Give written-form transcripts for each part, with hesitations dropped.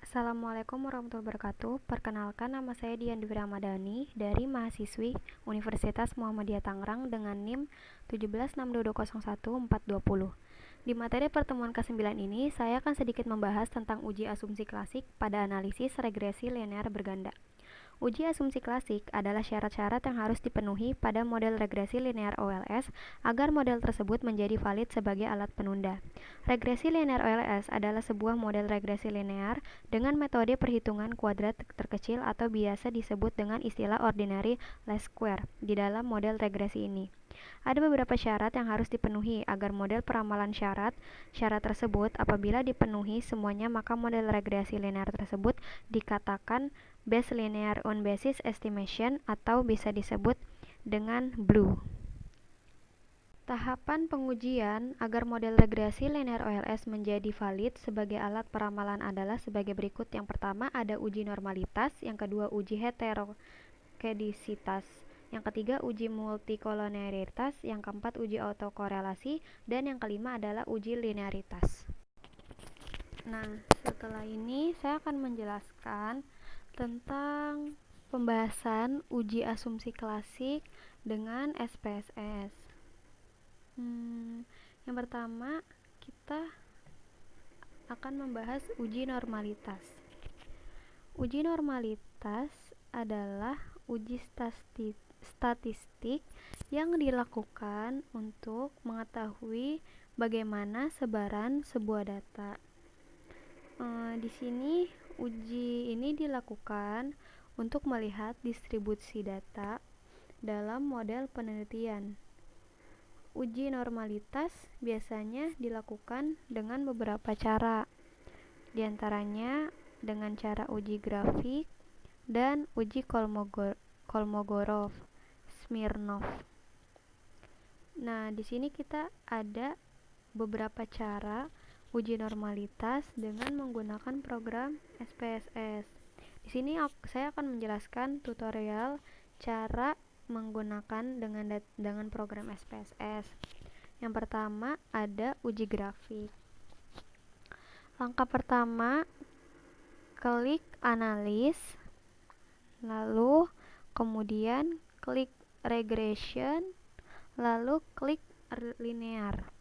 Assalamualaikum warahmatullahi wabarakatuh. Perkenalkan, nama saya Dian Dwi Ramadhani dari mahasiswi Universitas Muhammadiyah Tangerang dengan NIM 17622014220. Di materi pertemuan ke-9 ini, saya akan sedikit membahas tentang uji asumsi klasik pada analisis regresi linear berganda. Uji asumsi klasik adalah syarat-syarat yang harus dipenuhi pada model regresi linear OLS agar model tersebut menjadi valid sebagai alat penunda. Regresi linear OLS adalah sebuah model regresi linear dengan metode perhitungan kuadrat terkecil atau biasa disebut dengan istilah ordinary least square di dalam model regresi ini. Ada beberapa syarat yang harus dipenuhi agar model peramalan syarat tersebut apabila dipenuhi semuanya, maka model regresi linear tersebut dikatakan Bayes linear on basis estimation atau bisa disebut dengan BLEU. Tahapan pengujian agar model regresi linear OLS menjadi valid sebagai alat peramalan adalah sebagai berikut. Yang pertama ada uji normalitas, yang kedua uji heterokedisitas, yang ketiga uji multikolonialitas, yang keempat uji autokorelasi, dan yang kelima adalah uji linearitas. Nah, setelah ini saya akan menjelaskan tentang pembahasan uji asumsi klasik dengan SPSS. Yang pertama, kita akan membahas uji normalitas. Uji normalitas adalah uji statistik yang dilakukan untuk mengetahui bagaimana sebaran sebuah data. Di sini uji ini dilakukan untuk melihat distribusi data dalam model penelitian. Uji normalitas biasanya dilakukan dengan beberapa cara, di antaranya dengan cara uji grafik dan uji Kolmogorov-Smirnov. Nah, di sini kita ada beberapa cara uji normalitas dengan menggunakan program SPSS. Di sini saya akan menjelaskan tutorial cara menggunakan dengan program SPSS. Yang pertama ada uji grafik. Langkah pertama, klik analis, lalu kemudian klik regression, lalu klik linear.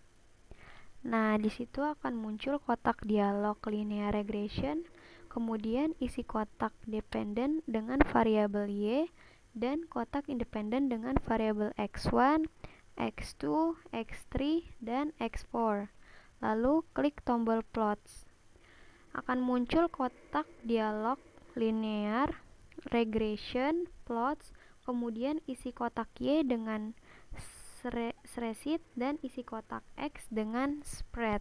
Nah, di situ akan muncul kotak dialog linear regression, kemudian isi kotak dependen dengan variabel Y dan kotak independen dengan variabel X1, X2, X3, dan X4. Lalu klik tombol plots. Akan muncul kotak dialog linear regression plots, kemudian isi kotak Y dengan spreadsheet dan isi kotak X dengan spread.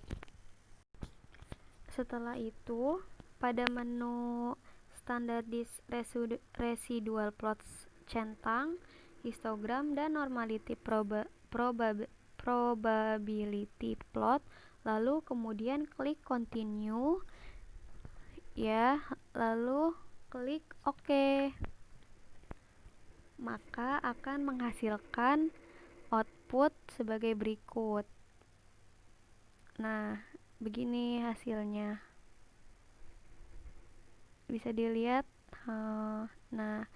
Setelah itu, pada menu standardized residual plots centang, histogram, dan normality probability plot, lalu kemudian klik continue ya, lalu klik OK. Maka akan menghasilkan output sebagai berikut. Nah, begini hasilnya. Bisa dilihat. Nah,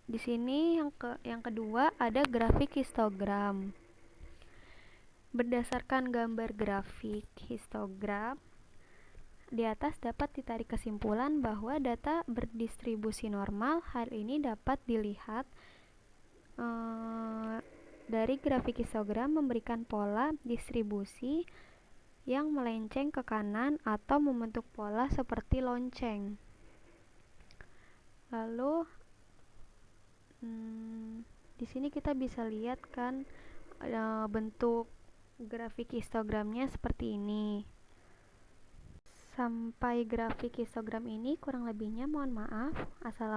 di sini yang kedua ada grafik histogram. Berdasarkan gambar grafik histogram, di atas dapat ditarik kesimpulan bahwa data berdistribusi normal. Hal ini dapat dilihat dari grafik histogram memberikan pola distribusi yang melenceng ke kanan atau membentuk pola seperti lonceng. Lalu di sini kita bisa lihat kan bentuk grafik histogramnya seperti ini. Sampai grafik histogram ini kurang lebihnya mohon maaf. Assalamualaikum.